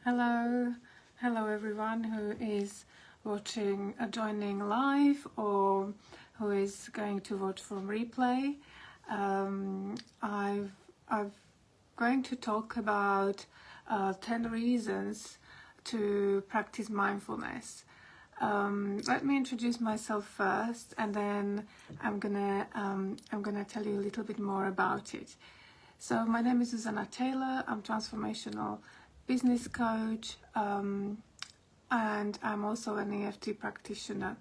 Hello, hello everyone who is watching, joining live or who is going to watch from replay. I'm going to talk about 10 reasons to practice mindfulness. Let me introduce myself first, and then I'm gonna tell you a little bit more about it. So my name is Zuzana Taylor. I'm transformational business coach, and I'm also an EFT practitioner.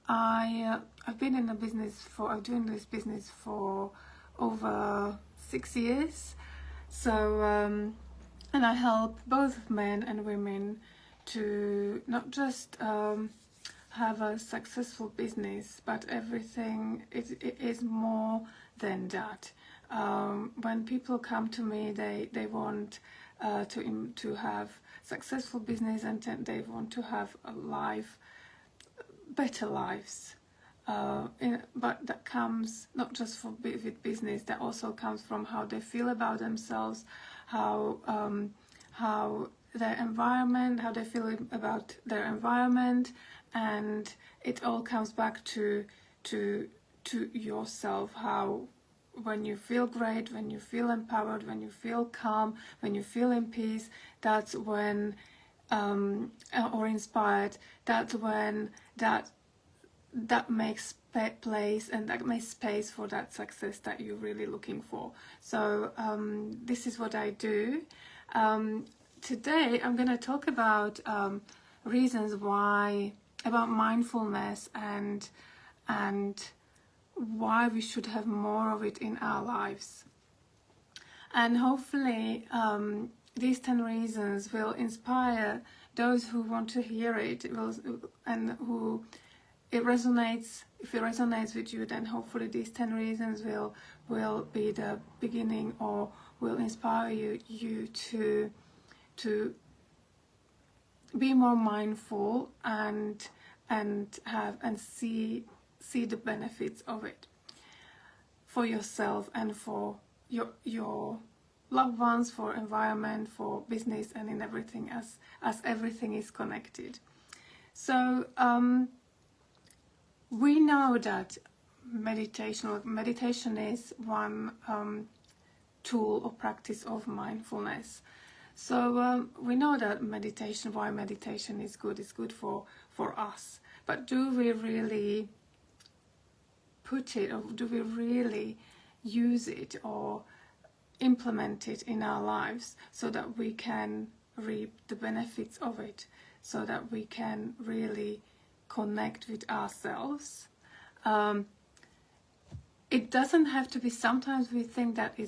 I've been in the business I'm doing this business for over 6 years. So and I help both men and women to not just have a successful business, but everything it is more than that. When people come to me, they want to have successful business, and they want to have a life, better lives. But that comes not just with business. That also comes from how they feel about themselves, how their environment, how they feel about their environment, and it all comes back to yourself. How when you feel great, when you feel empowered, when you feel calm, when you feel in peace, that's when or inspired. That's when that makes place, and that makes space for that success that you're really looking for. So this is what I do. Today I'm going to talk about reasons why, about mindfulness, and why we should have more of it in our lives. And hopefully these 10 reasons will inspire those who want to hear it, and who it resonates. If it resonates with you, then hopefully these 10 reasons will be the beginning, or will inspire you to be more mindful and see the benefits of it for yourself and for your loved ones, for environment, for business, and in everything, as everything is connected. So we know that meditation is one tool or practice of mindfulness. So we know that why meditation is good. It's good for us. But do we really put it, or do we really use it or implement it in our lives so that we can reap the benefits of it, so that we can really connect with ourselves? It doesn't have to be. Sometimes we think that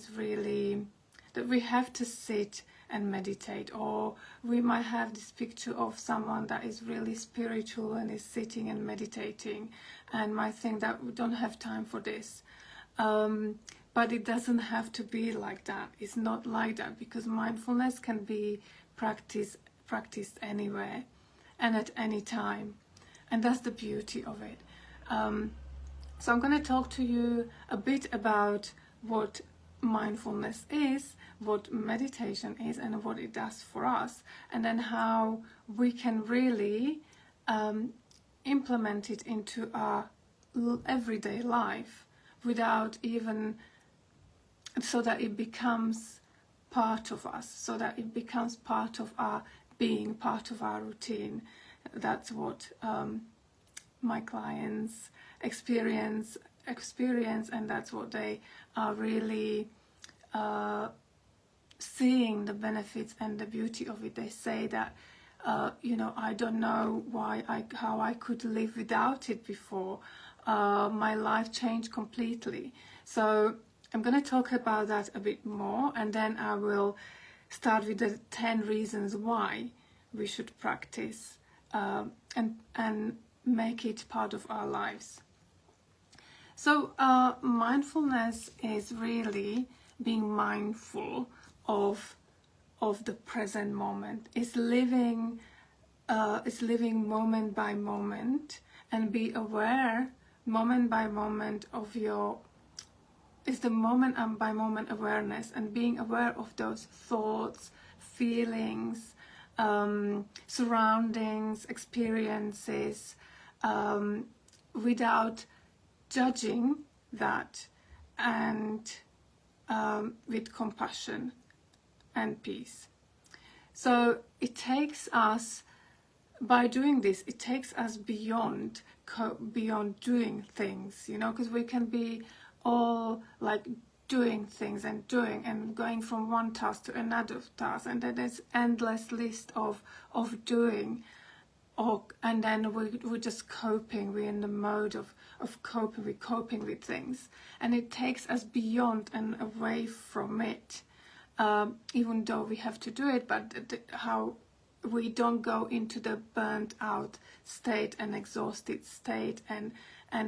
we have to sit and meditate, or we might have this picture of someone that is really spiritual and is sitting and meditating, and might think that we don't have time for this. But it doesn't have to be like that. It's not like that, because mindfulness can be practiced anywhere and at any time, and that's the beauty of it. So I'm going to talk to you a bit about what mindfulness is, what meditation is, and what it does for us, and then how we can really implement it into our everyday life without even, so that it becomes part of us, so that it becomes part of our being, part of our routine. That's what my clients experience, and that's what they are really seeing the benefits and the beauty of it. They say that I don't know how I could live without it before. My life changed completely. So I'm going to talk about that a bit more, and then I will start with the 10 reasons why we should practice and make it part of our lives. So mindfulness is really being mindful of the present moment. It's living moment by moment, and be aware moment by moment of it's the moment by moment awareness, and being aware of those thoughts, feelings, surroundings, experiences, without judging that, and with compassion and peace. So it takes us, by doing this, it takes us beyond doing things, you know, because we can be all like doing things and going from one task to another task, and then there's endless list of doing, and then we're just coping. We're in the mode of coping. We're coping with things, and it takes us beyond and away from it, even though we have to do it, but how we don't go into the burnt out state and exhausted state and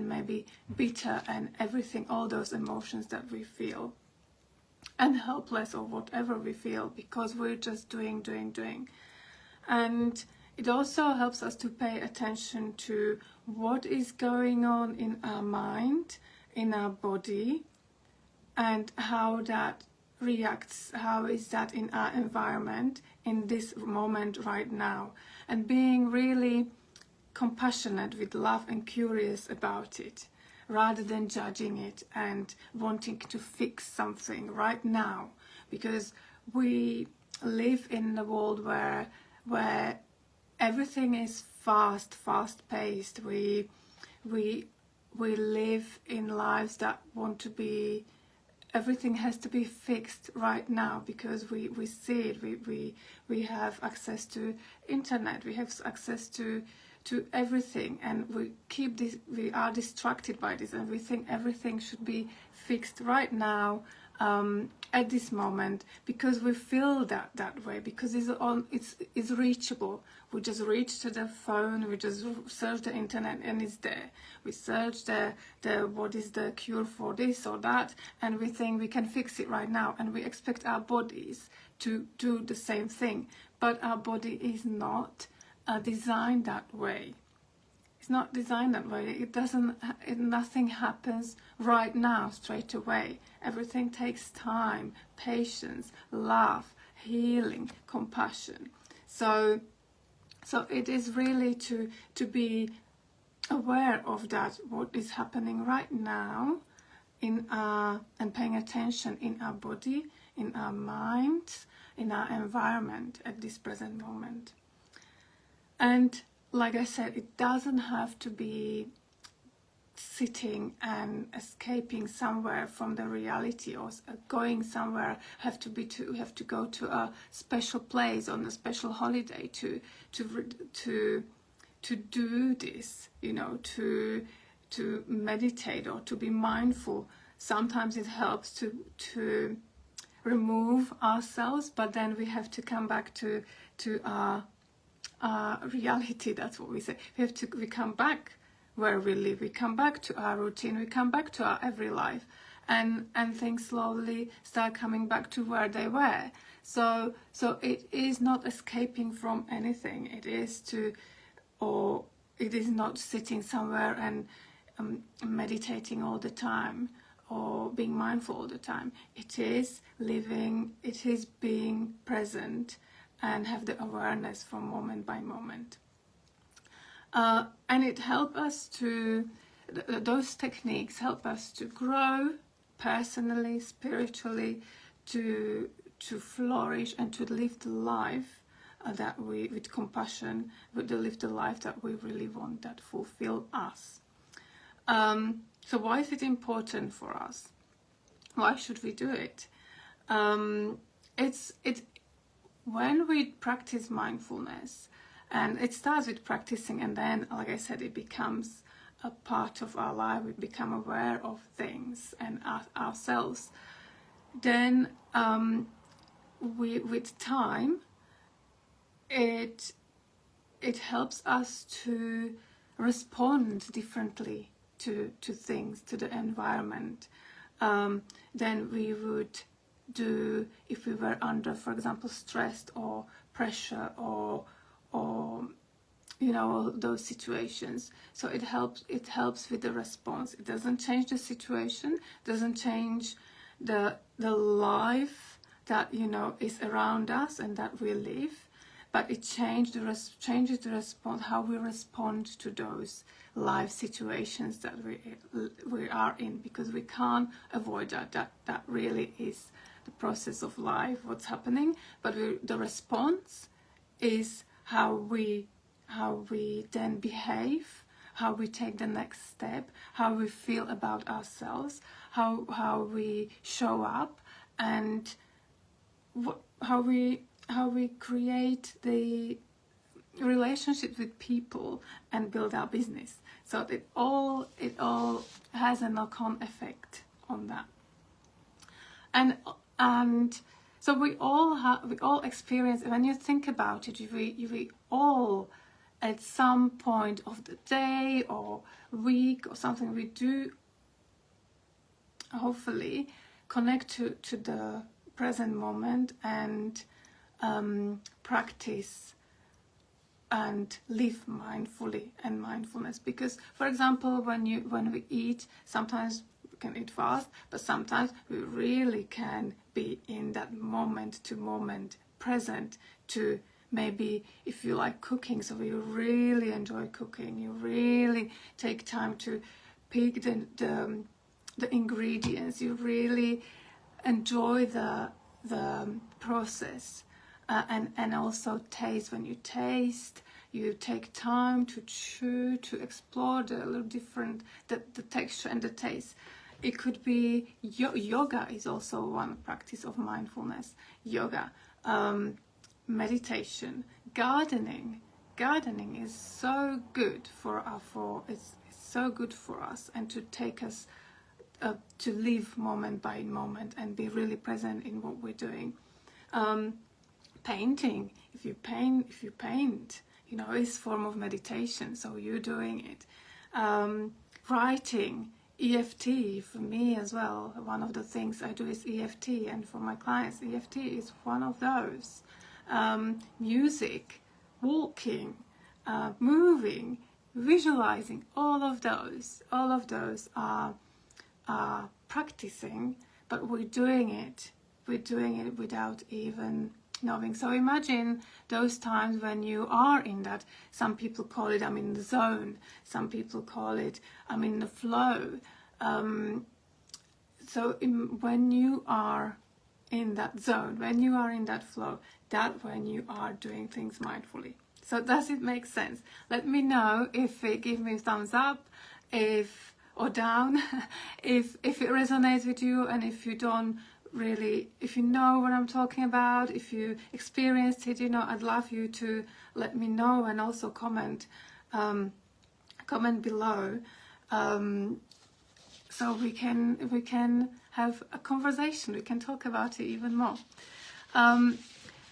maybe bitter and everything, all those emotions that we feel, and helpless or whatever we feel, because we're just doing. And it also helps us to pay attention to what is going on in our mind, in our body, and how that reacts, how is that in our environment in this moment right now, and being really compassionate with love and curious about it, rather than judging it and wanting to fix something right now, because we live in a world where everything is fast-paced. We live in lives that want to be, everything has to be fixed right now, because we see it. We have access to internet, we have access to everything, and we are distracted by this, and we think everything should be fixed right now, at this moment, because we feel that way, because it's reachable. We just reach to the phone, we just search the internet, and it's there. We search the what is the cure for this or that, and we think we can fix it right now, and we expect our bodies to do the same thing, but our body is not designed that way. It's not designed that way. Nothing happens right now, straight away. Everything takes time, patience, love, healing, compassion. So it is really to be aware of that, what is happening right now and paying attention in our body, in our minds, in our environment at this present moment. And like I said, it doesn't have to be sitting and escaping somewhere from the reality, or going somewhere. Have to go to a special place on a special holiday to do this, you know, to meditate or to be mindful. Sometimes it helps to remove ourselves, but then we have to come back to our reality. That's what we say. We come back where we live. We come back to our routine. We come back to our every life, and things slowly start coming back to where they were. So it is not escaping from anything. It is not sitting somewhere and meditating all the time or being mindful all the time. It is living. It is being present and have the awareness from moment by moment. And it helps us those techniques help us to grow personally, spiritually, to flourish and to live the life with compassion, to live the life that we really want, that fulfill us. So why is it important for us? Why should we do it? When we practice mindfulness, and it starts with practicing, and then, like I said, it becomes a part of our life. We become aware of things and ourselves. Then, with time, it helps us to respond differently to things, to the environment, than we would do if we were under, for example, stressed or pressure or you know, those situations. So it helps with the response. It doesn't change the situation, doesn't change the life that, you know, is around us and that we live, but it changes the response, how we respond to those life situations that we are in, because we can't avoid that really is the process of life, what's happening. But the response is how we then behave, how we take the next step, how we feel about ourselves, how we show up, and how we create the relationships with people and build our business. So it all has a knock-on effect on that. And so we all experience, when you think about it, we all at some point of the day or week or something, we do hopefully connect to the present moment and practice and live mindfully and mindfulness. Because, for example, when we eat, sometimes we can eat fast, but sometimes we really can be in that moment to moment present, to maybe if you like cooking, so you really enjoy cooking, you really take time to pick the ingredients, you really enjoy the process, and also taste. When you taste, you take time to chew, to explore the little different the texture and the taste. It could be yoga is also one practice of mindfulness. Yoga, meditation, gardening. Gardening is so good it's so good for us, and to take us to live moment by moment and be really present in what we're doing. Painting, if you paint, you know, is a form of meditation, so you're doing it. Writing, EFT, for me as well, one of the things I do is EFT, and for my clients, EFT is one of those. Music, walking, moving, visualizing, all of those are practicing, but we're doing it without even knowing. So imagine those times when you are in that, some people call it I'm in the zone, some people call it I'm in the flow. When you are in that zone, when you are in that flow, that's when you are doing things mindfully. So does it make sense? Let me know if it, give me a thumbs up, or down, if it resonates with you, and if you don't really, if you know what I'm talking about, if you experienced it, you know, I'd love you to let me know, and also comment below, so we can have a conversation, we can talk about it even more.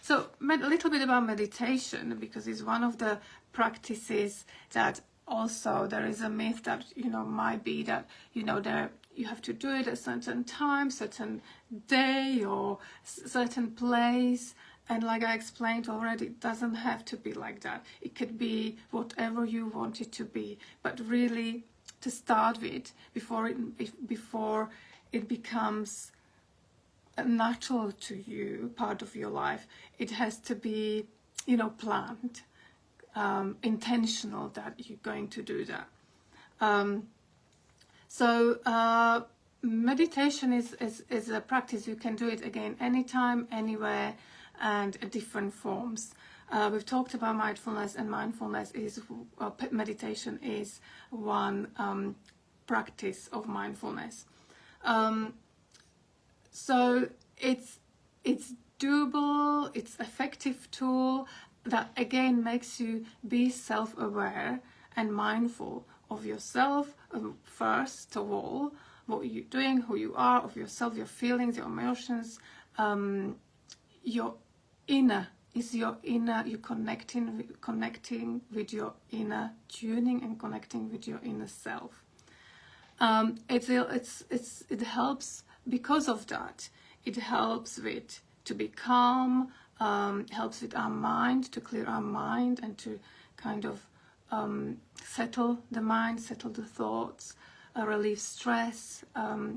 So a little bit about meditation, because it's one of the practices that also there is a myth that, you know, might be that, you know, there you have to do it at a certain time, certain day, or certain place. And like I explained already, it doesn't have to be like that. It could be whatever you want it to be. But really, to start with, before it becomes natural to you, part of your life, it has to be, you know, planned, intentional that you're going to do that. Meditation is a practice. You can do it again anytime, anywhere, and at different forms. We've talked about mindfulness, and mindfulness is meditation is one practice of mindfulness. So it's doable, it's effective tool that again makes you be self-aware and mindful of yourself, first of all, what you're doing, who you are, of yourself, your feelings, your emotions, your inner, you're connecting with your inner, tuning and connecting with your inner self. It helps because of that. It helps to be calm, helps with our mind, to clear our mind and to kind of settle the mind, settle the thoughts, relieve stress,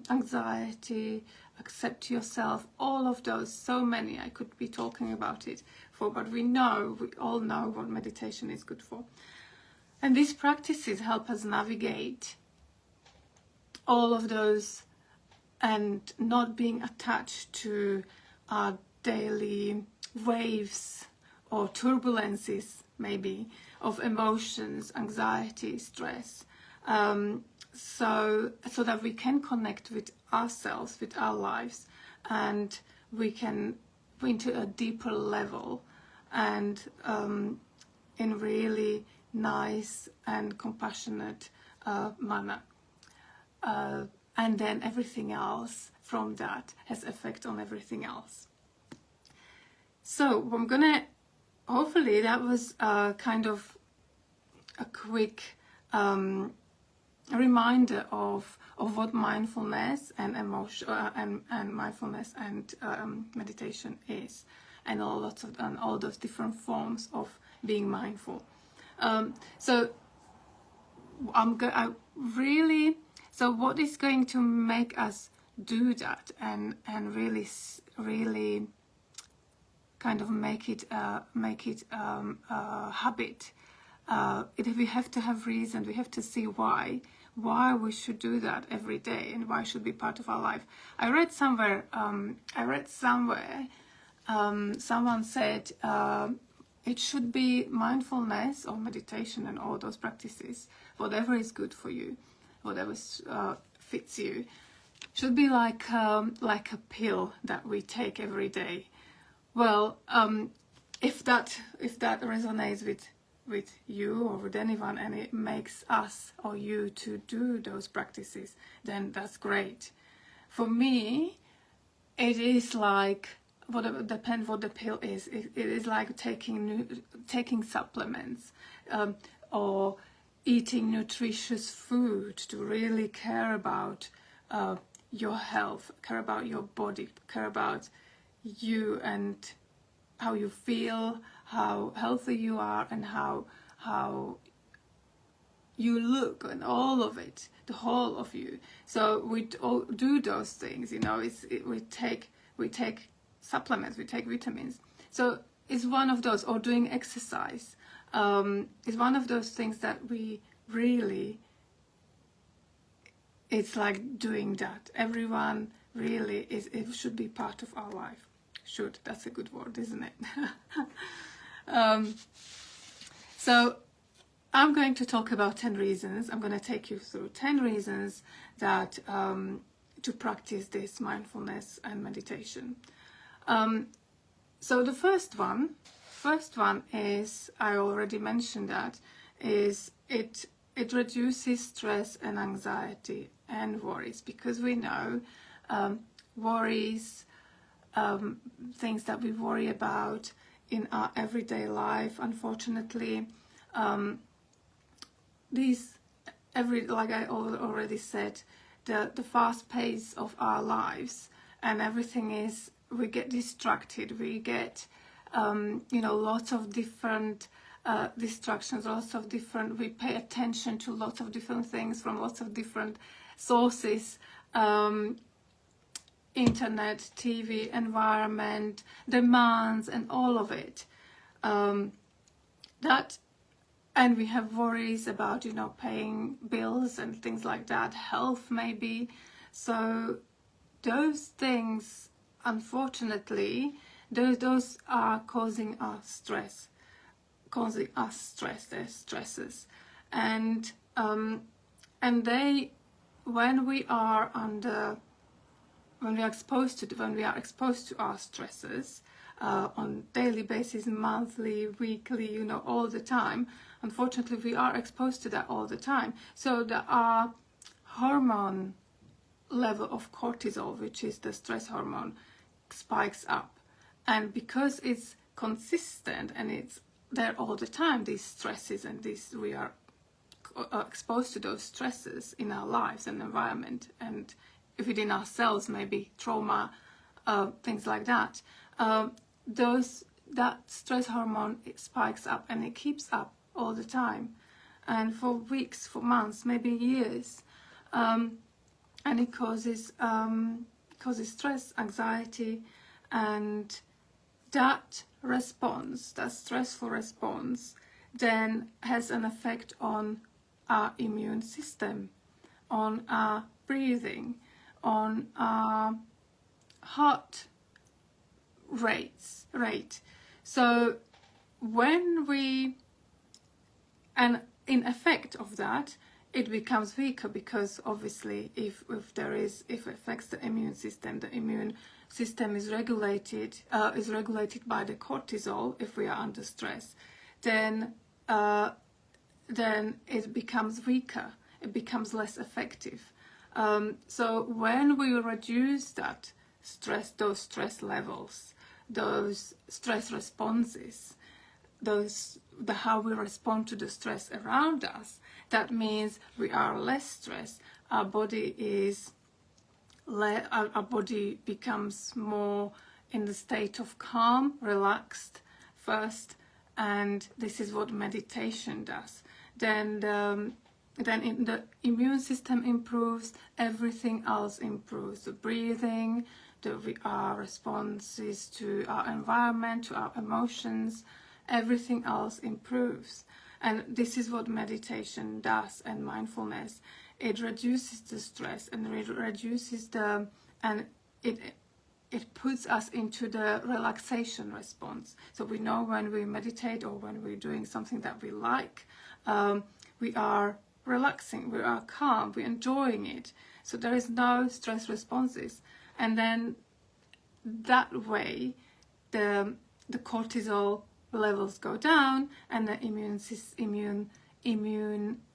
anxiety, accept yourself, all of those, so many. I could be talking about it but we all know what meditation is good for. And these practices help us navigate all of those and not being attached to our daily waves or turbulences, maybe, of emotions, anxiety, stress, so that we can connect with ourselves, with our lives, and we can into a deeper level and in really nice and compassionate manner. And then everything else from that has effect on everything else. So I'm gonna, hopefully that was kind of a quick reminder of what mindfulness and emotion and mindfulness and meditation is, and all those different forms of being mindful. So what is going to make us do that and really kind of make it a habit? We have to have reason. We have to see why we should do that every day, and why it should be part of our life. I read somewhere. Someone said it should be mindfulness or meditation and all those practices, whatever is good for you, whatever fits you, should be like a pill that we take every day. Well, if that resonates with you or with anyone, and it makes us or you to do those practices, then that's great. For me, it is like, depends what the pill is. It is like taking supplements or eating nutritious food to really care about your health, care about your body, care about you and how you feel, how healthy you are, and how you look, and all of it, the whole of you. So we all do those things, we take supplements, we take vitamins. So it's one of those, or doing exercise is one of those things that we really, it's like doing that. Everyone really it should be part of our life. Should, that's a good word, isn't it? So I'm going to talk about 10 reasons. I'm going to take you through 10 reasons that to practice this mindfulness and meditation. So the first one is, I already mentioned that, is it reduces stress and anxiety and worries, because we know worries, things that we worry about in our everyday life, unfortunately, like I already said, the fast pace of our lives and everything is, we get distracted, we get lots of different distractions, we pay attention to lots of different things from lots of different sources, internet, TV, environment, demands, and all of it. And we have worries about, paying bills and things like that, health maybe. So those things, unfortunately, those are causing us stress. They're stresses. And they, when we are exposed to our stresses on daily basis, monthly, weekly, all the time, unfortunately we are exposed to that all the time. So our hormone level of cortisol, which is the stress hormone, spikes up. And because it's consistent and it's there all the time, these stresses and we are exposed to those stresses in our lives and environment, and within ourselves, maybe trauma, things like that, that stress hormone, it spikes up, and it keeps up all the time, and for weeks, for months, maybe years, and it causes causes stress, anxiety, and that response, that stressful response, then has an effect on our immune system, on our breathing, on our heart rate. So when we, and in effect of that, it becomes weaker, because obviously if it affects the immune system is regulated by the cortisol. If we are under stress, then it becomes weaker, it becomes less effective. So when we reduce that stress, those stress levels, those stress responses, how we respond to the stress around us, that means we are less stressed. Our body becomes more in the state of calm, relaxed first, and this is what meditation does. Then the immune system improves, everything else improves. The breathing, our responses to our environment, to our emotions, everything else improves. And this is what meditation does, and mindfulness. It reduces the stress, and it reduces it puts us into the relaxation response. So we know when we meditate or when we're doing something that we like, we are relaxing, we are calm, we're enjoying it. So there is no stress responses. And then that way the cortisol levels go down, and the immune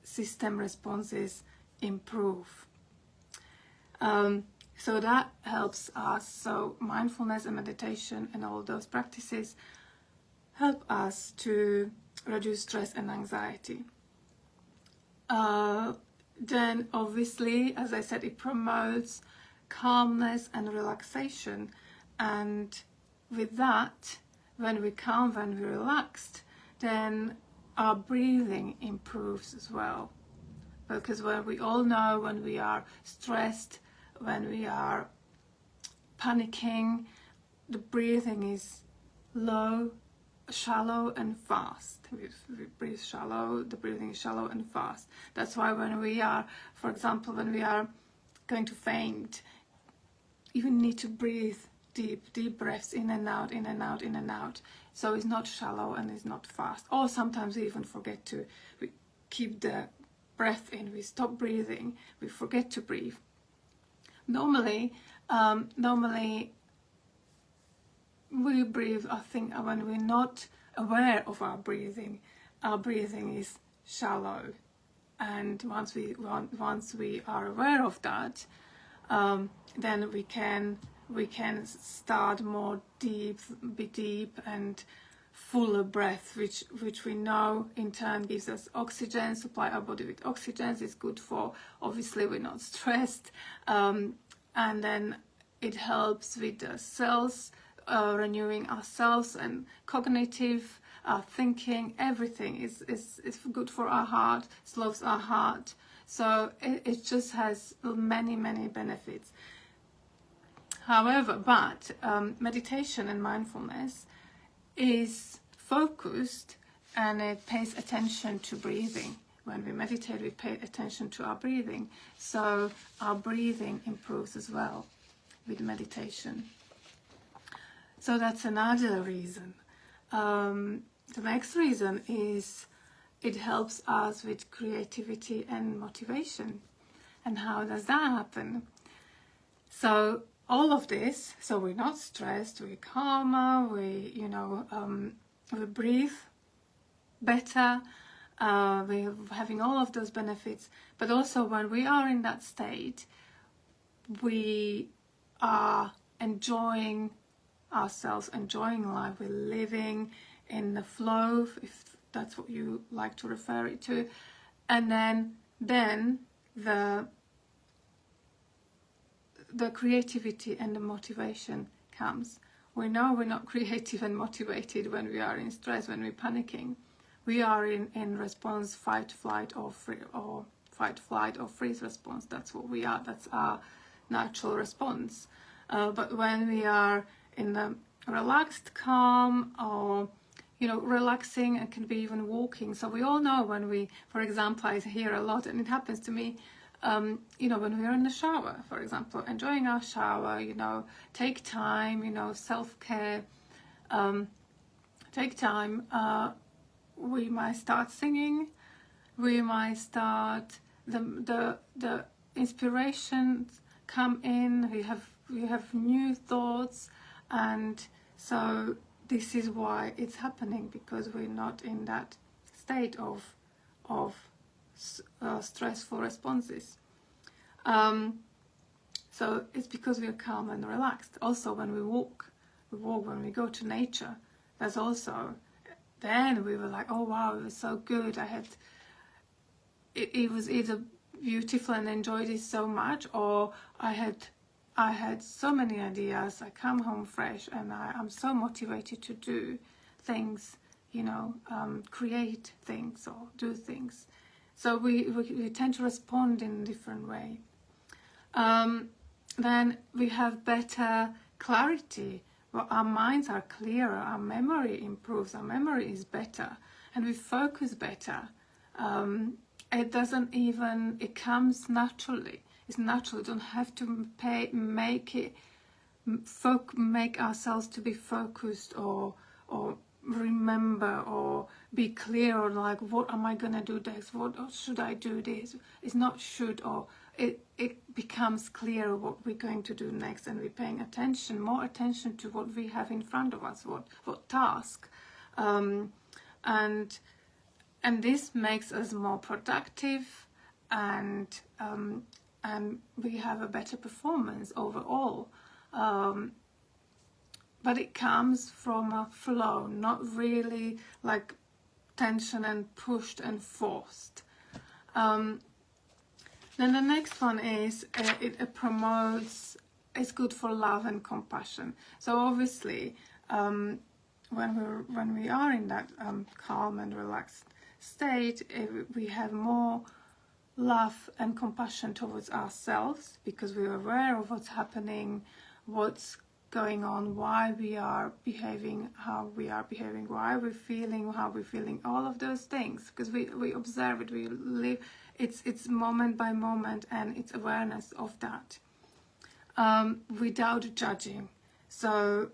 system responses improve. So that helps us. So mindfulness and meditation and all those practices help us to reduce stress and anxiety. Then obviously, as I said, it promotes calmness and relaxation, and with that, when we're calm, when we're relaxed, then our breathing improves as well. Because we all know when we are stressed, when we are panicking, the breathing is low, shallow and fast. We breathe shallow, the breathing is shallow and fast. That's why when we are, for example, when we are going to faint, you need to breathe deep breaths in and out, in and out, in and out. So it's not shallow and it's not fast. Or sometimes we even forget we keep the breath in, we stop breathing, we forget to breathe. Normally we breathe, I think, when we're not aware of our breathing is shallow. And once we are aware of that, then we can start more deep and fuller breath, which we know in turn gives us oxygen, supply our body with oxygen. It's good for, obviously we're not stressed, and then it helps with the cells, renewing our cells and cognitive thinking. Everything is good for our heart, slows our heart. So it just has many benefits. However, meditation and mindfulness is focused, and it pays attention to breathing. When we meditate, we pay attention to our breathing. So our breathing improves as well with meditation. So that's another reason. The next reason is it helps us with creativity and motivation. And how does that happen? So all of this, so we're not stressed, we're calmer, we breathe better, we're having all of those benefits. But also when we are in that state, we are enjoying ourselves, enjoying life, we're living in the flow, if that's what you like to refer it to. And then the creativity and the motivation comes. We know we're not creative and motivated when we are in stress, when we're panicking. We are in response, fight, flight, or freeze response. That's what we are. That's our natural response. But when we are in the relaxed calm, or relaxing, it can be even walking. So we all know when we, for example, I hear a lot, and it happens to me, when we're in the shower, for example, enjoying our shower, take time, self-care, take time, we might start singing, we might start, the inspirations come in, we have new thoughts, and so this is why it's happening, because we're not in that state of stressful responses. So it's because we're calm and relaxed. Also, when we walk, when we go to nature, that's also, then we were like, oh wow, it was so good. It was either beautiful and enjoyed it so much, or I had so many ideas. I come home fresh and I'm so motivated to do things, create things or do things. So we tend to respond in a different way. Then we have better clarity. Well, our minds are clearer, our memory improves, our memory is better, and we focus better. It comes naturally. It's natural. You don't have to make ourselves to be focused or remember or be clear on like, what am I gonna do next? What should I do this? It's not should, or it becomes clear what we're going to do next, and we're paying more attention to what we have in front of us, what task, and this makes us more productive, and we have a better performance overall. But it comes from a flow, not really like tension and pushed and forced. Then the next one is it promotes, it's good for love and compassion. So obviously, when we are in that calm and relaxed state, we have more love and compassion towards ourselves, because we're aware of what's happening, what's going on, why we are behaving how we are behaving, why we're feeling how we're feeling, all of those things, because we observe it, we live, it's moment by moment, and it's awareness of that, without judging. So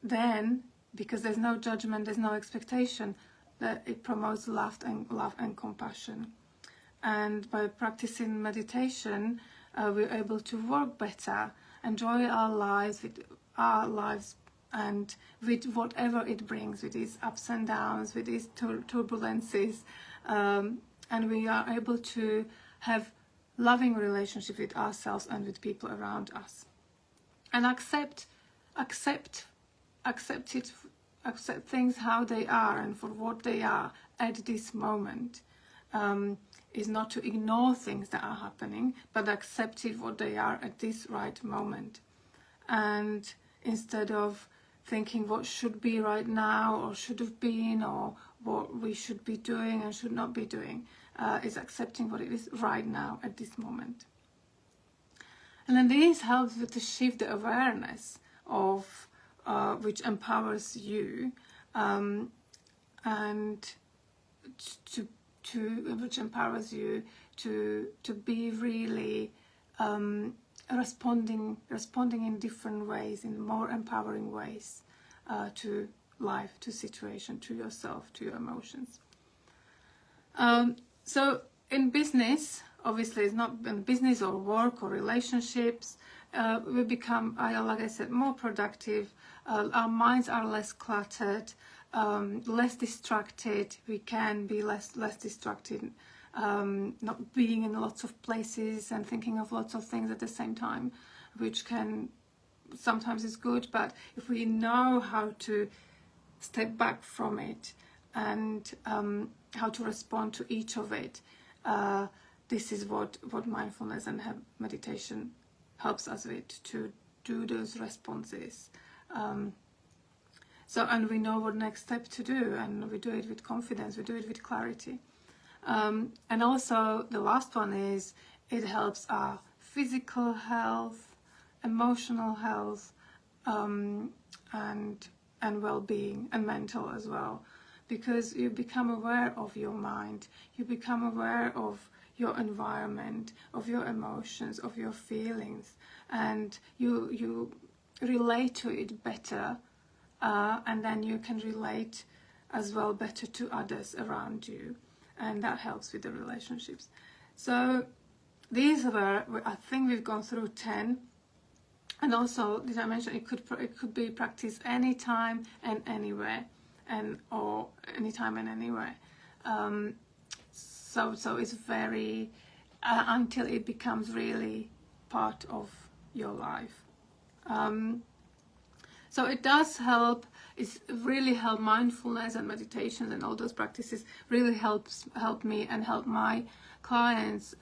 then, because there's no judgment, there's no expectation, that it promotes love and compassion. And by practicing meditation, we're able to work better, enjoy our lives, and with whatever it brings, with its ups and downs, with its turbulences, and we are able to have loving relationship with ourselves and with people around us, and accept things how they are and for what they are at this moment. Is not to ignore things that are happening, but accept it what they are at this right moment. And instead of thinking what should be right now, or should have been, or what we should be doing and should not be doing, is accepting what it is right now at this moment. And then this helps with to shift the awareness of which empowers you, and which empowers you to be really responding in different ways, in more empowering ways, to life, to situation, to yourself, to your emotions. So in business, obviously it's not in business or work or relationships, we become, like I said, more productive, our minds are less cluttered, less distracted. We can be less distracted, not being in lots of places and thinking of lots of things at the same time, which can sometimes is good, but if we know how to step back from it and how to respond to each of it, this is what mindfulness and meditation helps us with, to do those responses. And we know what next step to do, and we do it with confidence, we do it with clarity. And also the last one is, it helps our physical health, emotional health, and well-being, and mental as well, because you become aware of your mind, you become aware of your environment, of your emotions, of your feelings, and you relate to it better, and then you can relate as well better to others around you, and that helps with the relationships. So these were, I think we've gone through 10. And also, did I mention it could be practiced anytime and anywhere, or anytime and anywhere. So it's very until it becomes really part of your life. So it does help. It's really helped. Mindfulness and meditation and all those practices really help me and help my clients.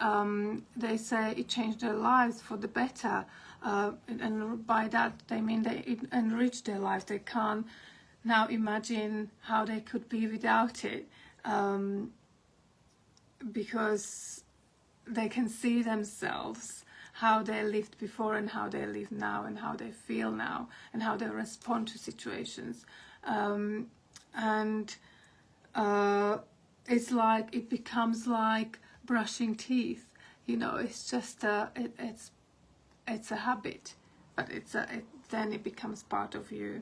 They say it changed their lives for the better, and by that they mean it enriched their lives. They can't now imagine how they could be without it, because they can see themselves, how they lived before and how they live now, and how they feel now, and how they respond to situations. It's like, it becomes like brushing teeth. It's just it's a habit, but then it becomes part of you.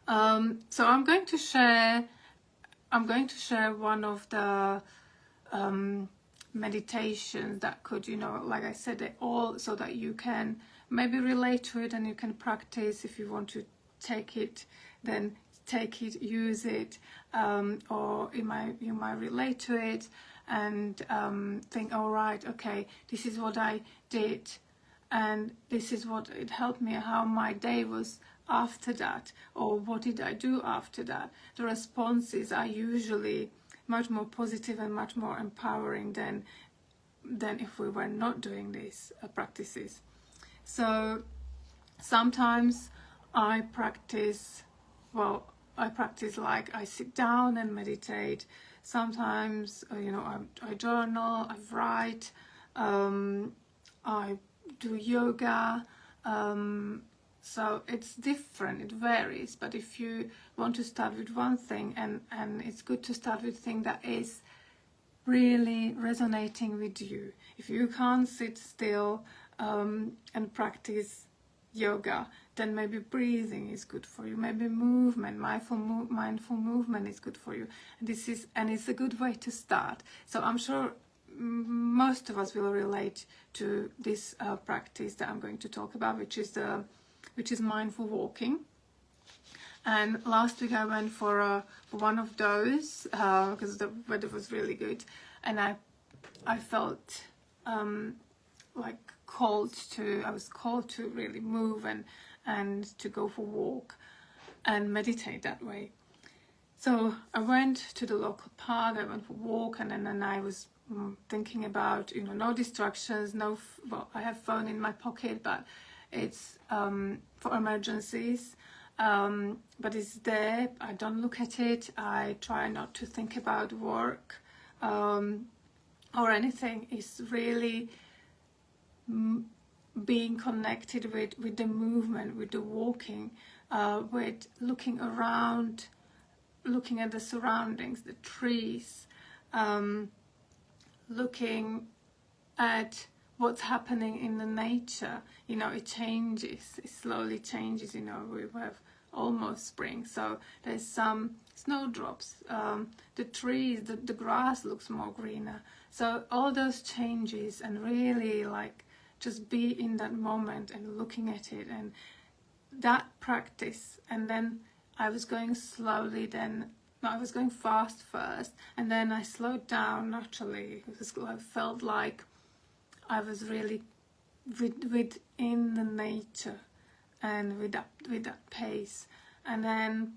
So I'm going to share one of the meditations that could, like I said, they all, so that you can maybe relate to it and you can practice. If you want to take it, then take it, use it, or you might relate to it and think, all right, okay, this is what I did, and this is what it helped me, how my day was after that, or what did I do after that. The responses are usually much more positive and much more empowering than if we were not doing these practices. So sometimes I practice like I sit down and meditate. Sometimes I journal, I write, I do yoga. So it's different, it varies. But if you want to start with one thing, and it's good to start with a thing that is really resonating with you. If you can't sit still and practice yoga, then maybe breathing is good for you. Maybe movement, mindful movement is good for you. And it's a good way to start. So I'm sure most of us will relate to this practice that I'm going to talk about, which is mindful walking. And last week I went for one of those because the weather was really good, and I felt like I was called to really move and to go for a walk and meditate that way. So I went to the local park, I went for a walk, and then I was thinking about, no distractions, I have phone in my pocket, but it's for emergencies, but it's there. I don't look at it. I try not to think about work or anything. It's really being connected with the movement, with the walking, with looking around, looking at the surroundings, the trees, looking at what's happening in the nature. It changes, it slowly changes. We have almost spring, so there's some snowdrops, the trees, the grass looks more greener. So all those changes, and really like just be in that moment and looking at it, and that practice. And then I was going slowly, I was going fast first, and then I slowed down naturally, because I felt like I was really within the nature and with that pace. And then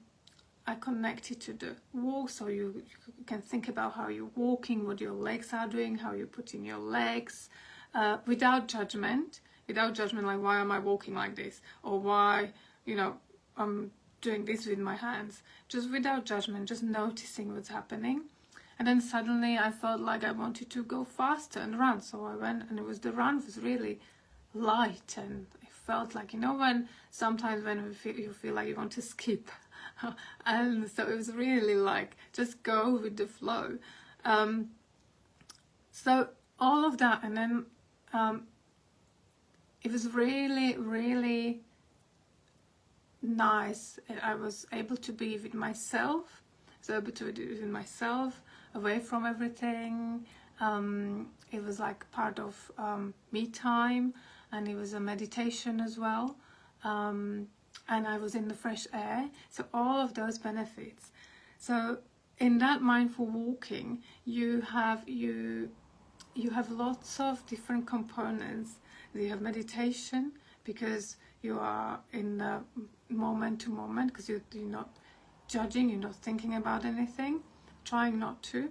I connected to the walk, so you can think about how you're walking, what your legs are doing, how you're putting your legs, without judgment, like why am I walking like this, or why I'm doing this with my hands, just without judgment, just noticing what's happening. And then suddenly I felt like I wanted to go faster and run, so I went, and the run was really light, and it felt like, you know, when sometimes when you feel like you want to skip, and so it was really like just go with the flow. So all of that, and then it was really, really nice. I was able to be with myself, so able to be with myself, away from everything. It was like part of me time, and it was a meditation as well. And I was in the fresh air, so all of those benefits. So in that mindful walking, you have lots of different components. You have meditation, because you are in the moment to moment, because you're not judging, you're not thinking about anything, trying not to.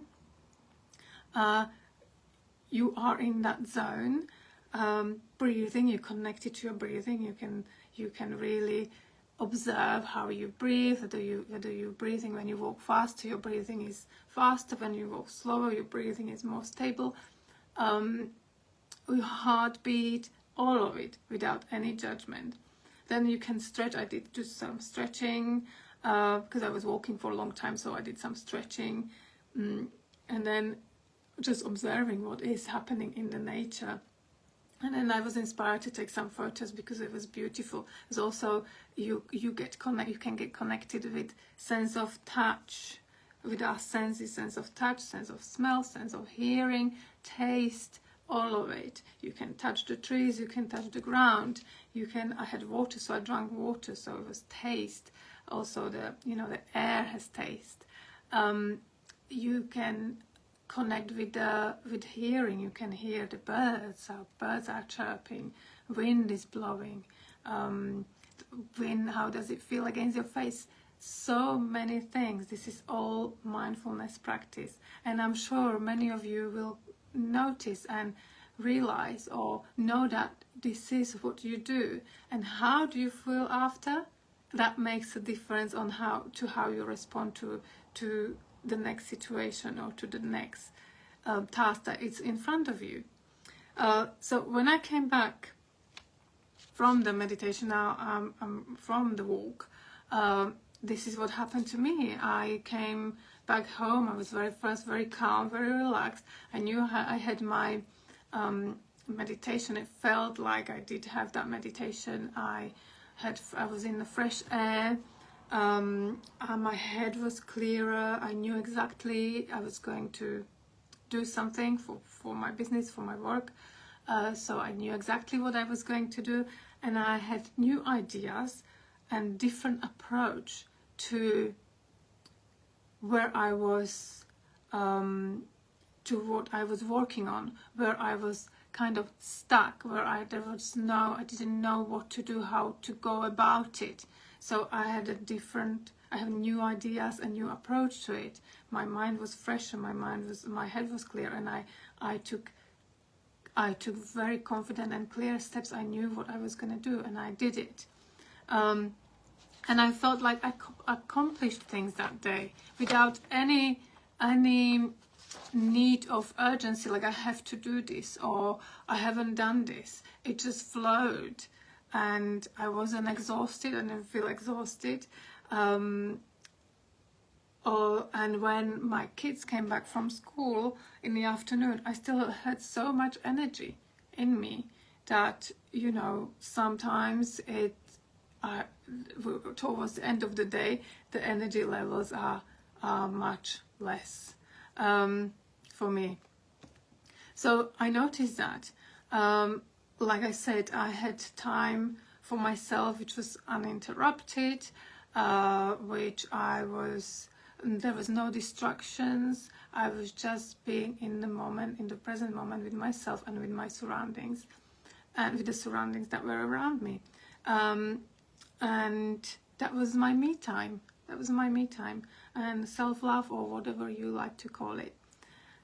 You are in that zone. Breathing, you're connected to your breathing. You can really observe how you breathe, whether you're breathing when you walk faster, your breathing is faster. When you walk slower, your breathing is more stable. Your heartbeat, all of it, without any judgment. Then you can stretch. I did do some stretching because I was walking for a long time, so I did some stretching, and then just observing what is happening in the nature. And then I was inspired to take some photos because it was beautiful. It's also you can get connected with sense of touch, with our senses, sense of touch, sense of smell, sense of hearing, taste, all of it. You can touch the trees, you can touch the ground. I had water, so I drank water, so it was taste. Also the air has taste. You can connect with hearing. You can hear the birds. Our birds are chirping. Wind is blowing. Wind, how does it feel against your face? So many things. This is all mindfulness practice, and I'm sure many of you will notice and realize or know that this is what you do. And how do you feel after? That makes a difference on how you respond to the next situation or to the next task that is in front of you. So when I came back from the meditation, now from the walk, this is what happened to me. I came back home. I was very calm, very relaxed. I knew I had my meditation. It felt like I did have that meditation. I was in the fresh air. My head was clearer. I knew exactly I was going to do something for my business, for my work. So I knew exactly what I was going to do, and I had new ideas and different approach to where I was, to what I was working on, where I was kind of stuck, where I didn't know what to do, how to go about it. So I had new ideas, a new approach to it. My mind was fresh, and my head was clear, and I took very confident and clear steps. I knew what I was going to do, and I did it. And I felt like I accomplished things that day without any need of urgency, like I have to do this or I haven't done this. It just flowed, and I wasn't exhausted. I didn't feel exhausted. And when my kids came back from school in the afternoon, I still had so much energy in me that, sometimes towards the end of the day, the energy levels are much less for me. So I noticed that, like I said, I had time for myself, which was uninterrupted, there was no distractions. I was just being in the moment, in the present moment, with myself and with my surroundings, and with the surroundings that were around me. And that was my me time. And self-love, or whatever you like to call it,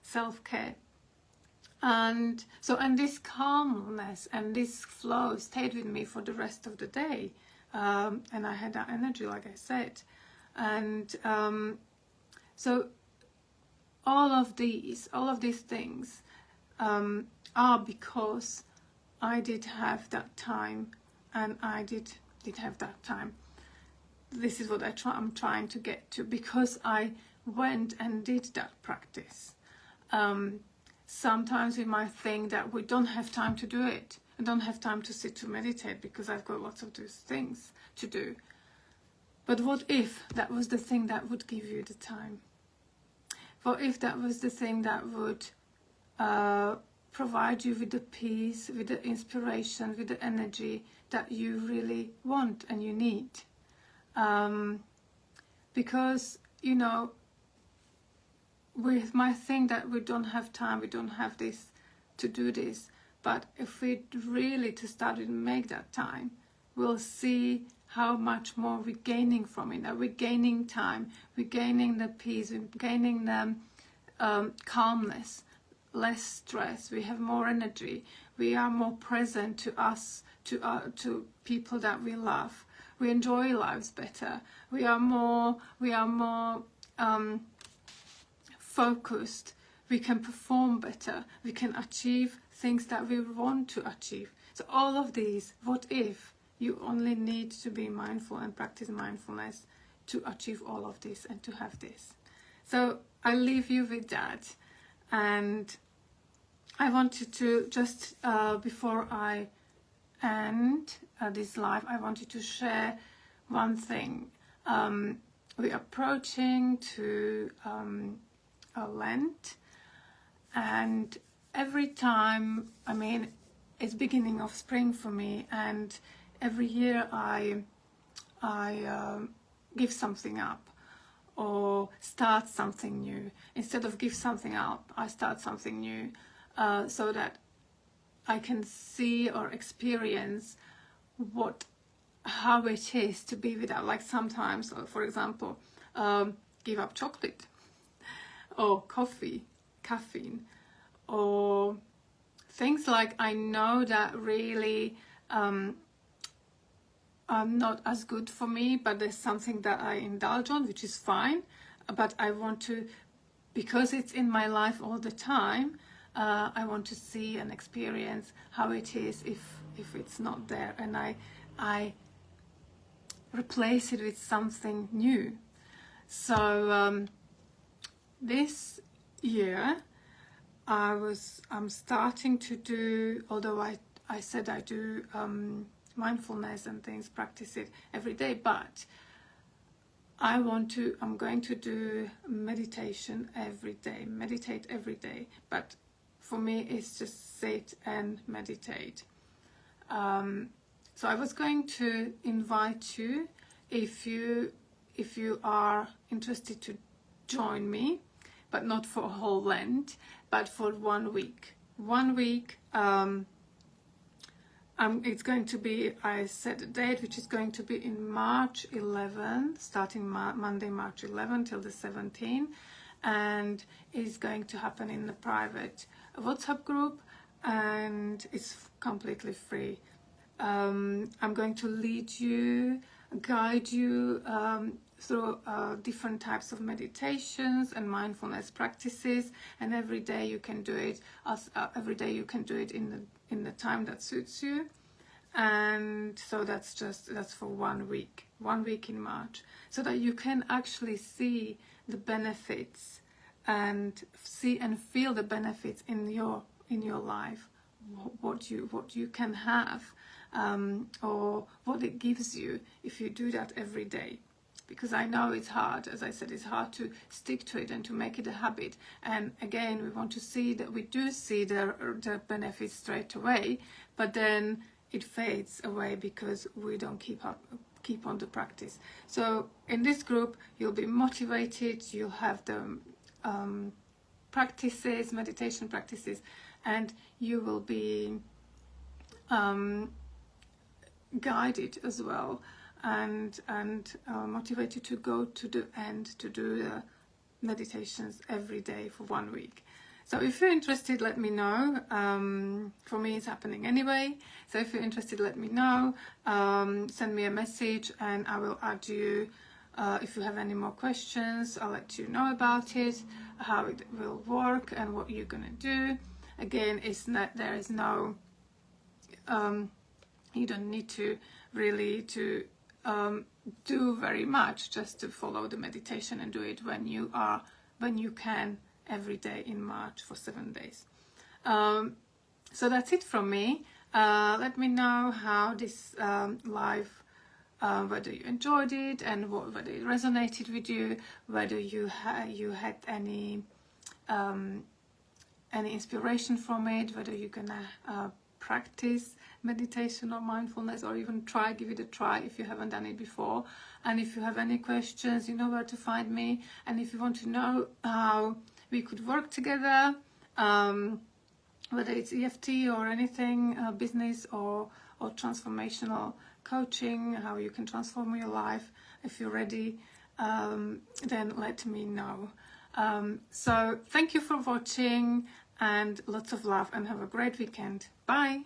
self-care. And this calmness and this flow stayed with me for the rest of the day. And I had that energy, like I said. And so all of these things are because I did have that time, and I did have that time. This is what I'm trying to get to, because I went and did that practice. Sometimes we might think that we don't have time to do it. I don't have time to sit to meditate because I've got lots of those things to do. But what if that was the thing that would give you the time? What if that was the thing that would provide you with the peace, with the inspiration, with the energy that you really want and you need? Because, you know, we might think that we don't have time, we don't have this to do this, but if we really to start and make that time, we'll see how much more we're gaining from it. That we're gaining time, we're gaining the peace, we're gaining the calmness, less stress, we have more energy, we are more present to us, to people that we love, we enjoy lives better, we are more focused, we can perform better, we can achieve things that we want to achieve. So all of these, what if you only need to be mindful and practice mindfulness to achieve all of this and to have this? So I leave you with that, and I wanted to just before I end this live, I wanted to share one thing. We're approaching to a Lent, and every time, I mean, it's beginning of spring for me, and every year I give something up or start something new. Instead of give something up, I start something new, so that I can see or experience how it is to be without. Like sometimes, for example, give up chocolate or coffee, caffeine, or things like I know that really are not as good for me, but there's something that I indulge on, which is fine, but I want to, because it's in my life all the time, I want to see and experience how it is if it's not there, and I replace it with something new. So this year I'm starting to do, although I said I do mindfulness and things, practice it every day, but I'm going to do meditation every day, meditate every day. But for me, it's just sit and meditate. So I was going to invite you, if you are interested, to join me, but not for a whole Lent, but for 1 week. 1 week. It's going to be, I set a date, which is going to be in March 11, starting Monday, March 11 till the 17th, and it's going to happen in the private WhatsApp group, and it's completely free. I'm going to lead you, guide you through different types of meditations and mindfulness practices, and every day you can do it. Every day you can do it in the time that suits you, and so that's for 1 week, 1 week in March, so that you can actually see the benefits and see and feel the benefits in your life, what you can have, or what it gives you if you do that every day. Because I know it's hard, as I said, it's hard to stick to it and to make it a habit. And again, we want to see that we do see the benefits straight away, but then it fades away because we don't keep on the practice. So in this group, you'll be motivated, you'll have the practices, meditation practices, and you will be guided as well, and motivated to go to the end to do the meditations every day for 1 week. So if you're interested, let me know. For me, it's happening anyway. So if you're interested, let me know. Send me a message and I will add you. If you have any more questions, I'll let you know about it, how it will work and what you're gonna do. Again, there is no You don't need to really do very much, just to follow the meditation and do it when you can, every day in March for 7 days. So that's it from me. Let me know how this live, whether you enjoyed it and whether it resonated with you, whether you had any inspiration from it, whether you're gonna practice meditation or mindfulness, or even give it a try if you haven't done it before. And if you have any questions, you know where to find me. And if you want to know how we could work together, whether it's EFT or anything, business or transformational coaching, how you can transform your life, if you're ready, then let me know. So thank you for watching, and lots of love, and have a great weekend. Bye.